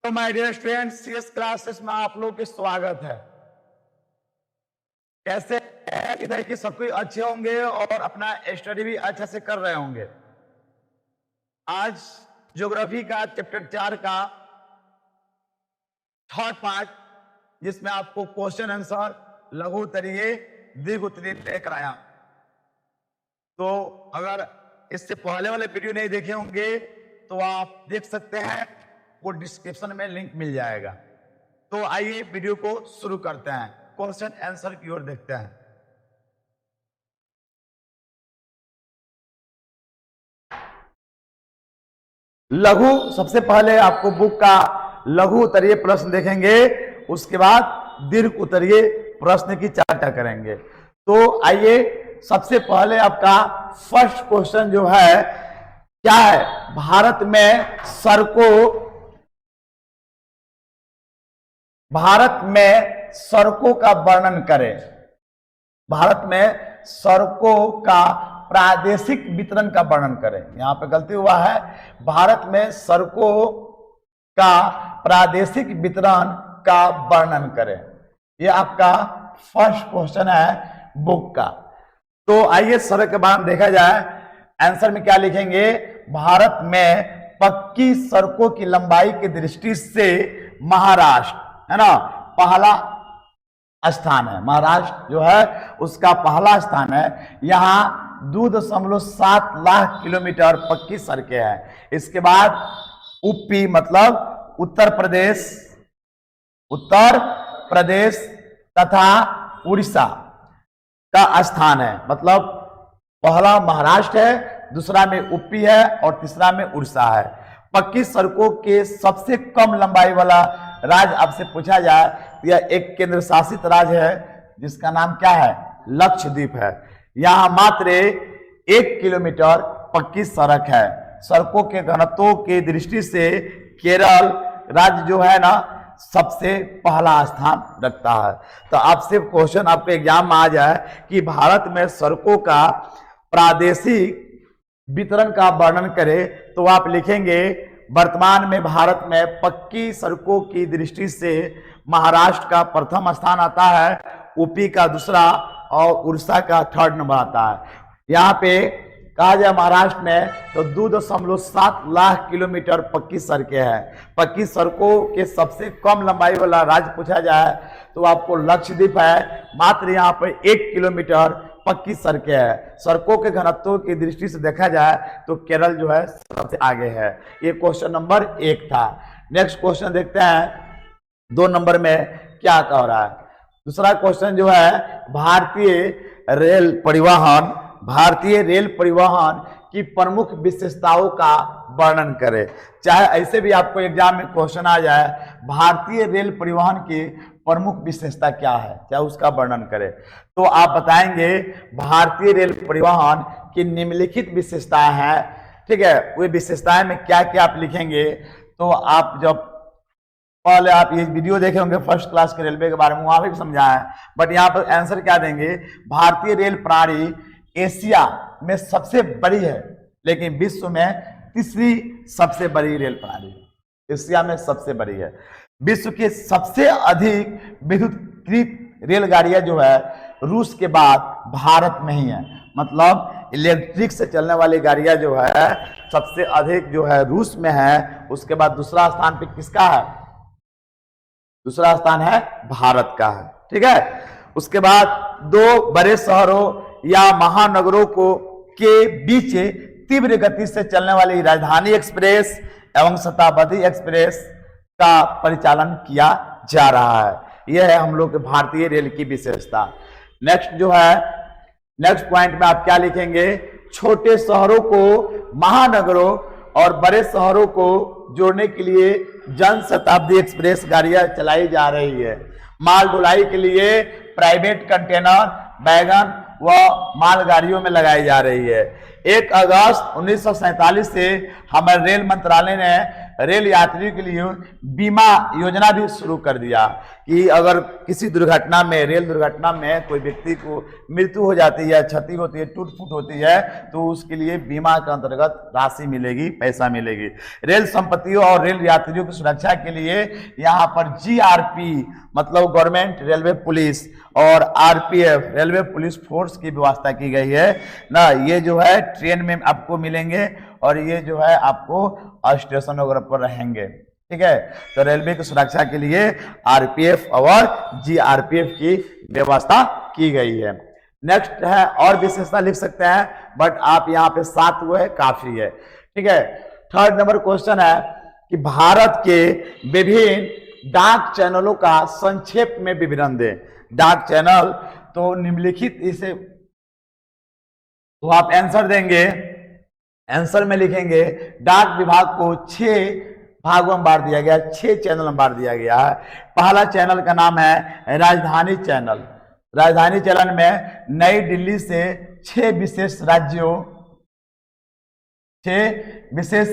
तो my dear students, CS classes में आप लोग के स्वागत है। कैसे है? इधर की सब कुछ अच्छे होंगे और अपना स्टडी भी अच्छे से कर रहे होंगे। आज ज्योग्राफी का चैप्टर 4 का थर्ड पार्ट, जिसमें आपको क्वेश्चन आंसर, लघु उत्तरीय, दीर्घ उत्तरीय लेकर आया। तो अगर इससे पहले वाले वीडियो नहीं देखे होंगे तो आप देख सकते हैं, वो डिस्क्रिप्शन में लिंक मिल जाएगा। तो आइए वीडियो को शुरू करते हैं, क्वेश्चन आंसर की ओर देखते हैं। लघु, सबसे पहले आपको बुक का लघु उत्तरीय प्रश्न देखेंगे, उसके बाद दीर्घ उत्तरीय प्रश्न की चर्चा करेंगे। तो आइए, सबसे पहले आपका फर्स्ट क्वेश्चन जो है क्या है? भारत में सड़कों का वर्णन करें। भारत में सड़कों का प्रादेशिक वितरण का वर्णन करें। यहां पे गलती हुआ है, भारत में सड़कों का प्रादेशिक वितरण का वर्णन करें। यह आपका फर्स्ट क्वेश्चन है बुक का। तो आइए सड़क के बारे में देखा जाए। आंसर में क्या लिखेंगे? भारत में पक्की सड़कों की लंबाई की दृष्टि से महाराष्ट्र है ना, पहला स्थान है। महाराष्ट्र जो है उसका पहला स्थान है। यहां 2.7 लाख किलोमीटर पक्की सड़कें हैं। इसके बाद यूपी मतलब उत्तर प्रदेश तथा उड़ीसा का स्थान है। मतलब पहला महाराष्ट्र है, दूसरा में यूपी है और तीसरा में उड़ीसा है। पक्की सड़कों के सबसे कम लंबाई वाला राज्य आपसे पूछा जाए तो यह एक केंद्र शासित राज्य है, जिसका नाम क्या है? लक्षद्वीप है। यहां मात्र 1 किलोमीटर पक्की सड़क है। सड़कों के घनत्व की दृष्टि से केरल राज्य जो है ना, सबसे पहला स्थान रखता है। तो आपसे क्वेश्चन आपके एग्जाम में आ जाए कि भारत में सड़कों का प्रादेशिक वितरण का वर्णन करें, तो आप लिखेंगे वर्तमान में भारत में पक्की सड़कों की दृष्टि से महाराष्ट्र का प्रथम स्थान आता है, यूपी का दूसरा और उड़ीसा का थर्ड नंबर आता है। यहाँ पे कहा जाए महाराष्ट्र में तो 2.7 लाख किलोमीटर पक्की सड़कें हैं। पक्की सड़कों के सबसे कम लंबाई वाला राज्य पूछा जाए तो आपको लक्षद्वीप है। मात्र यहाँ पर 1 किलोमीटर पक्की सड़कें हैं। सड़कों के घनत्व की दृष्टि से देखा जाए तो केरल जो है सबसे आगे है। ये क्वेश्चन नंबर 1 था। नेक्स्ट क्वेश्चन देखते हैं 2 नंबर में क्या कह रहा है। दूसरा क्वेश्चन जो है भारतीय रेल परिवहन की प्रमुख विशेषताओं का वर्णन करें। चाहे ऐसे भी आपको एग्जाम में क्वेश्चन आ जाए, भारतीय रेल परिवहन की प्रमुख विशेषता क्या है, चाहे उसका वर्णन करें, तो आप बताएंगे भारतीय रेल परिवहन की निम्नलिखित विशेषताएं हैं। ठीक है, वे विशेषताएं में क्या क्या आप लिखेंगे? तो आप जब पहले आप ये वीडियो देखे होंगे फर्स्ट क्लास के रेलवे के बारे में, वहां भी समझाया है, बट यहाँ पर आंसर क्या देंगे? भारतीय रेल प्रणाली एशिया में सबसे बड़ी है, लेकिन विश्व में तीसरी सबसे बड़ी रेल प्रणाली है। एशिया में सबसे बड़ी है। विश्व की सबसे अधिक विद्युतीकृत रेलगाड़ियां जो है रूस के बाद भारत में ही है। मतलब इलेक्ट्रिक से चलने वाली गाड़ियां जो है सबसे अधिक जो है रूस में है। उसके बाद दूसरा स्थान पे किसका है? दूसरा स्थान है भारत का है। ठीक है, उसके बाद 2 बड़े शहरों या महानगरों के बीच तीव्र गति से चलने वाली राजधानी एक्सप्रेस एवं शताब्दी एक्सप्रेस का परिचालन किया जा रहा है। यह है हम लोग के भारतीय रेल की विशेषता। नेक्स्ट जो है, नेक्स्ट पॉइंट में आप क्या लिखेंगे? छोटे शहरों को महानगरों और बड़े शहरों को जोड़ने के लिए जन शताब्दी एक्सप्रेस गाड़ियां चलाई जा रही है। माल ढुलाई के लिए प्राइवेट कंटेनर वैगन वह मालगाड़ियों में लगाई जा रही है। 1 अगस्त 1947 से हमारे रेल मंत्रालय ने रेल यात्रियों के लिए बीमा योजना भी शुरू कर दिया कि अगर किसी दुर्घटना में, रेल दुर्घटना में कोई व्यक्ति को मृत्यु हो जाती है, क्षति होती है, टूट फूट होती है, तो उसके लिए बीमा के अंतर्गत राशि मिलेगी, पैसा मिलेगी। रेल संपत्तियों और रेल यात्रियों की सुरक्षा के लिए यहाँ पर GRP मतलब गवर्नमेंट रेलवे पुलिस और RPF रेलवे पुलिस फोर्स की व्यवस्था की गई है ना। ये जो है ट्रेन में आपको मिलेंगे और ये जो है आपको स्टेशन वगैरह पर रहेंगे, ठीक है। तो रेलवे की सुरक्षा के लिए RPF और GRPF की व्यवस्था की गई है। नेक्स्ट है, और विशेषता लिख सकते हैं, बट आप यहाँ पे 7 हुए है, काफी है, ठीक है। 3rd नंबर क्वेश्चन है कि भारत के विभिन्न डाक चैनलों का संक्षेप में विवरण दें। डाक चैनल तो निम्नलिखित इसे, तो आप आंसर देंगे, आंसर में लिखेंगे डाक विभाग को 6 भागों में बांट दिया गया, 6 चैनल में बांट दिया गया है। पहला चैनल का नाम है राजधानी चैनल। राजधानी चैनल में नई दिल्ली से 6 विशेष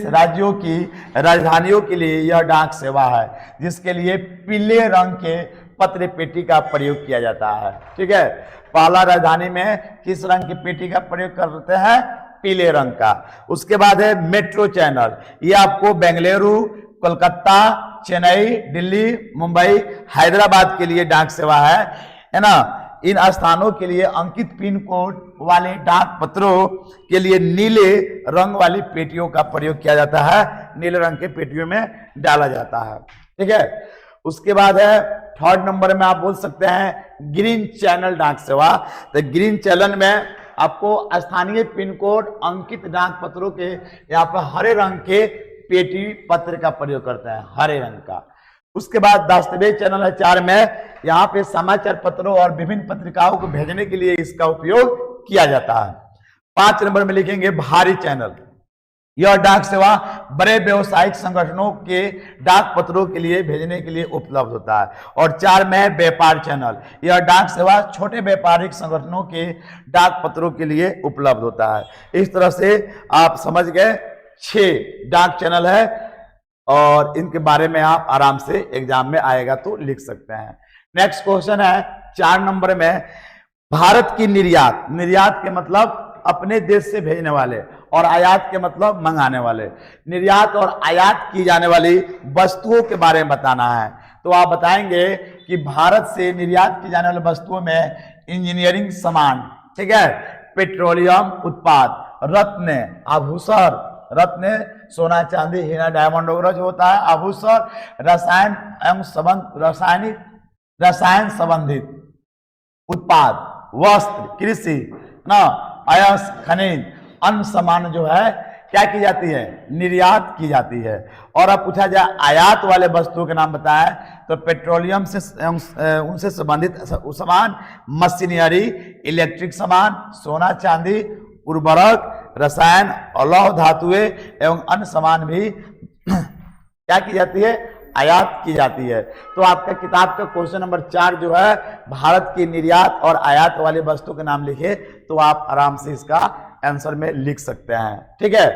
राज्यों की राजधानियों के लिए यह डाक सेवा है, जिसके लिए पीले रंग के पत्र पेटी का प्रयोग किया जाता है, ठीक है। पहला राजधानी में किस रंग की पेटी का प्रयोग करते हैं? पीले रंग का। उसके बाद है मेट्रो चैनल, ये आपको बेंगलुरु, कोलकाता, चेन्नई, दिल्ली, मुंबई, हैदराबाद के लिए डाक सेवा है ना। इन स्थानों के लिए अंकित पिन कोड वाले डाक पत्रों के लिए नीले रंग वाली पेटियों का प्रयोग किया जाता है, नीले रंग के पेटियों में डाला जाता है, ठीक है। उसके बाद है 3rd नंबर में आप बोल सकते हैं ग्रीन चैनल डाक सेवा। तो ग्रीन चैनल में आपको स्थानीय पिन कोड अंकित डाक पत्रों के यहाँ पर हरे रंग के पेटी पत्र का प्रयोग करते हैं, हरे रंग का। उसके बाद दस्तावेज चैनल है 4 में, यहाँ पे समाचार पत्रों और विभिन्न पत्रिकाओं को भेजने के लिए इसका उपयोग किया जाता है। 5 नंबर में लिखेंगे भारी चैनल। यह डाक सेवा बड़े व्यवसायिक संगठनों के डाक पत्रों के लिए भेजने के लिए उपलब्ध होता है। और 4 में है व्यापार चैनल। यह डाक सेवा छोटे व्यापारिक संगठनों के डाक पत्रों के लिए उपलब्ध होता है। इस तरह से आप समझ गए 6 डाक चैनल है और इनके बारे में आप आराम से एग्जाम में आएगा तो लिख सकते हैं। नेक्स्ट क्वेश्चन है 4 नंबर में, भारत की निर्यात। निर्यात के मतलब अपने देश से भेजने वाले और आयात के मतलब मंगाने वाले। निर्यात और आयात की जाने वाली वस्तुओं के बारे में बताना है। तो आप बताएंगे कि भारत से निर्यात की जाने वाली वस्तुओं में इंजीनियरिंग सामान, ठीक है, पेट्रोलियम उत्पाद, रत्न, आभूषण, रत्न सोना चांदी हीरा डायमंड वगैरह जो होता है, आभूषण, रसायन एवं रसायन संबंधित उत्पाद, वस्त्र, कृषि ना, अयस, खनिज, अन्य सामान जो है क्या की जाती है? निर्यात की जाती है। और अब पूछा जाए आयात वाले वस्तुओं के नाम बताएं तो पेट्रोलियम से उनसे संबंधित सामान, मशीनरी, इलेक्ट्रिक सामान, सोना चांदी, उर्वरक, रसायन, लौह धातुएं एवं अन्य सामान भी क्या की जाती है? आयात की जाती है। तो आपका किताब का क्वेश्चन नंबर 4 जो है भारत की निर्यात और आयात वाली वस्तु के नाम लिखे तो आप आराम से इसका आंसर में लिख सकते हैं, ठीक है।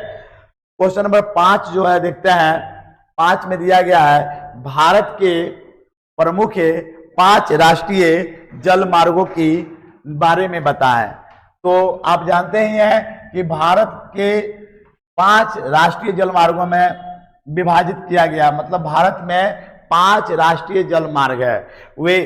क्वेश्चन नंबर 5 जो है देखते हैं। 5 में दिया गया है भारत के प्रमुख 5 राष्ट्रीय जल मार्गों की बारे में बताएं। तो आप जानते ही हैं कि भारत के 5 राष्ट्रीय जल मार्गों में विभाजित किया गया, मतलब भारत में 5 राष्ट्रीय जल मार्ग है। वे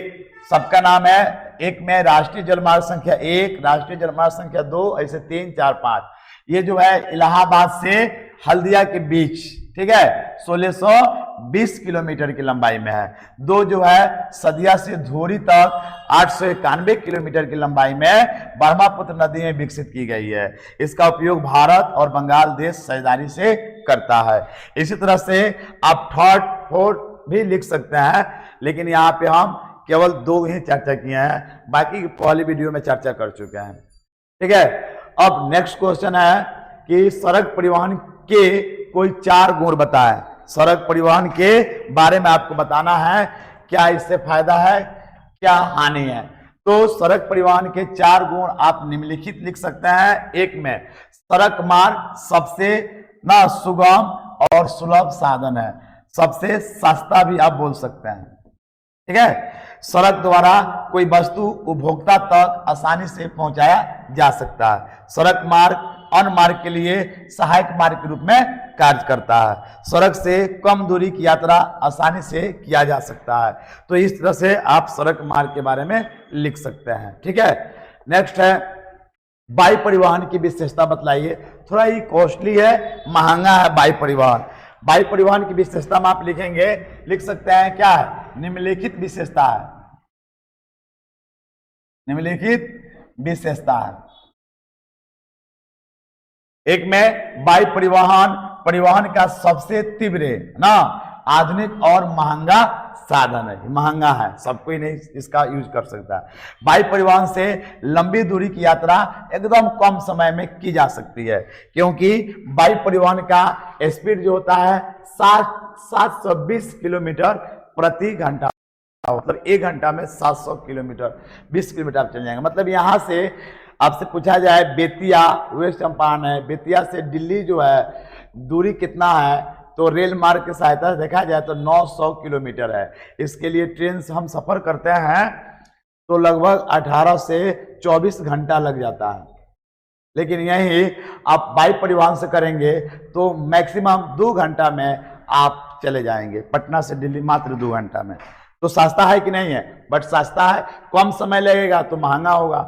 सबका नाम है, एक में राष्ट्रीय जल मार्ग संख्या 1, राष्ट्रीय जल मार्ग संख्या 2, ऐसे 3, 4, 5। ये जो है इलाहाबाद से हल्दिया के बीच, ठीक है, 1620 किलोमीटर की लंबाई में है। 2 जो है सदिया से धोरी तक 891 किलोमीटर की लंबाई में ब्रह्मपुत्र नदी में विकसित की गई है। इसका उपयोग भारत और बंगाल देश साझेदारी से करता है। इसी तरह से आप 3rd, 4th भी लिख सकते हैं, लेकिन यहाँ पे हम केवल 2 ही चर्चा किए हैं, बाकी पहली वीडियो में चर्चा कर चुके हैं, ठीक है। अब नेक्स्ट क्वेश्चन है कि सड़क परिवहन के कोई 4 गुण बताएं। सड़क परिवहन के बारे में आपको बताना है, क्या इससे फायदा है, क्या हानि है। तो तो सड़क परिवहन के 4 गुण आप निम्नलिखित लिख सकते हैं। एक में सड़क मार्ग सबसे ना सुगम और सुलभ साधन है, सबसे सस्ता भी आप बोल सकते हैं, ठीक है। सड़क द्वारा कोई वस्तु उपभोक्ता तक आसानी से पहुंचाया जा सकता है। सड़क मार्ग अन्य मार्ग के लिए सहायक मार्ग के रूप में कार्य करता है। सड़क से कम दूरी की यात्रा आसानी से किया जा सकता है। तो इस तरह से आप सड़क मार्ग के बारे में लिख सकते हैं, ठीक है। नेक्स्ट है वायु परिवहन की विशेषता बतलाइए। थोड़ा ही कॉस्टली है, महंगा है वायु परिवहन। वायु परिवहन की विशेषता में आप लिखेंगे, लिख सकते हैं क्या है, निम्नलिखित विशेषता है, निम्नलिखित विशेषता है। एक में वायु परिवहन का सबसे तीव्र ना आधुनिक और महंगा साधन है। महंगा है, सब कोई नहीं इसका यूज कर सकता है। वायु परिवहन से लंबी दूरी की यात्रा एकदम कम समय में की जा सकती है, क्योंकि वायु परिवहन का स्पीड जो होता है 720 किलोमीटर प्रति घंटा, मतलब 1 घंटा में 700 किलोमीटर 20 किलोमीटर आप चल जाएंगे। मतलब यहाँ से आपसे पूछा जाए बेतिया वेस्ट चंपारण है, बेतिया से दिल्ली जो है दूरी कितना है, तो रेल मार्ग की सहायता से देखा जाए तो 900 किलोमीटर है। इसके लिए ट्रेन से हम सफर करते हैं तो लगभग 18 से 24 घंटा लग जाता है, लेकिन यही आप वायु परिवहन से करेंगे तो मैक्सिमम 2 घंटा में आप चले जाएंगे, पटना से दिल्ली मात्र 2 घंटा में। तो सस्ता है कि नहीं है, बट सस्ता है, कम समय लगेगा तो महंगा होगा।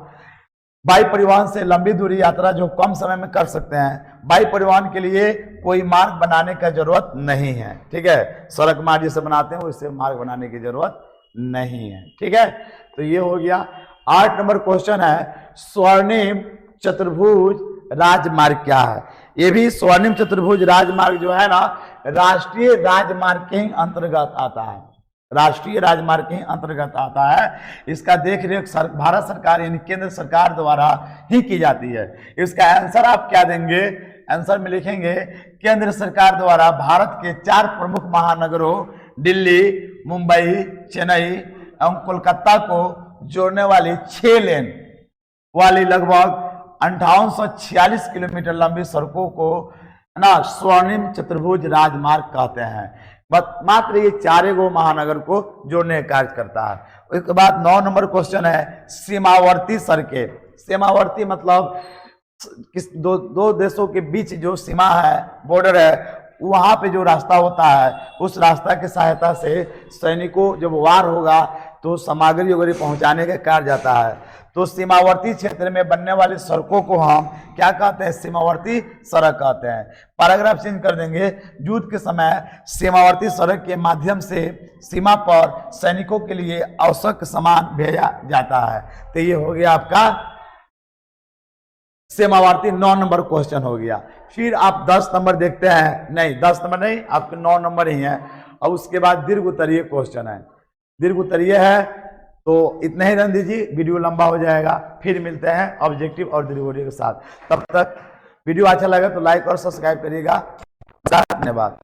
वायु परिवहन से लंबी दूरी यात्रा जो कम समय में कर सकते हैं। वायु परिवहन के लिए कोई मार्ग बनाने का जरूरत नहीं है, ठीक है। सड़क मार्ग जैसे बनाते हैं वैसे मार्ग बनाने की जरूरत नहीं है, ठीक है। तो ये हो गया। 8 नंबर क्वेश्चन है स्वर्णिम चतुर्भुज राजमार्ग क्या है। ये भी स्वर्णिम चतुर्भुज राजमार्ग जो है ना राष्ट्रीय राजमार्ग के अंतर्गत आता है, राष्ट्रीय राजमार्ग के अंतर्गत आता है। इसका देख रेख भारत सरकार यानी केंद्र सरकार द्वारा ही की जाती है। इसका आंसर आप क्या देंगे, आंसर में लिखेंगे केंद्र सरकार द्वारा भारत के 4 प्रमुख महानगरों दिल्ली, मुंबई, चेन्नई एवं कोलकाता को जोड़ने वाली 6 लेन वाली लगभग 5846 किलोमीटर लंबी सड़कों को ना स्वर्णिम चतुर्भुज राजमार्ग कहते हैं। मात्र ये 4 महानगर को जोड़ने का कार्य करता है। उसके बाद 9 नंबर क्वेश्चन है सीमावर्ती सड़कें। सीमावर्ती मतलब दो देशों के बीच जो सीमा है, बॉर्डर है, वहां पे जो रास्ता होता है उस रास्ता की सहायता से सैनिकों जब वार होगा तो सामग्री वगैरह पहुंचाने का कार्य जाता है। तो सीमावर्ती क्षेत्र में बनने वाली सड़कों को हम क्या कहते हैं, सीमावर्ती सड़क कहते हैं। पैराग्राफ चेंज कर देंगे, युद्ध के समय सीमावर्ती सड़क के माध्यम से सीमा पर सैनिकों के लिए आवश्यक सामान भेजा जाता है। तो ये हो गया आपका सीमावर्ती 9 नंबर क्वेश्चन हो गया। फिर आप 10 नंबर देखते हैं, नहीं 10 नंबर नहीं, आपके 9 नंबर ही है। और उसके बाद दीर्घ उत्तरीय क्वेश्चन है, दीर्घ उत्तरीय है। तो इतना ही रन दीजिए, वीडियो लंबा हो जाएगा। फिर मिलते हैं ऑब्जेक्टिव और दीर्घ उत्तरीय के साथ। तब तक वीडियो अच्छा लगा तो लाइक और सब्सक्राइब करिएगा। धन्यवाद।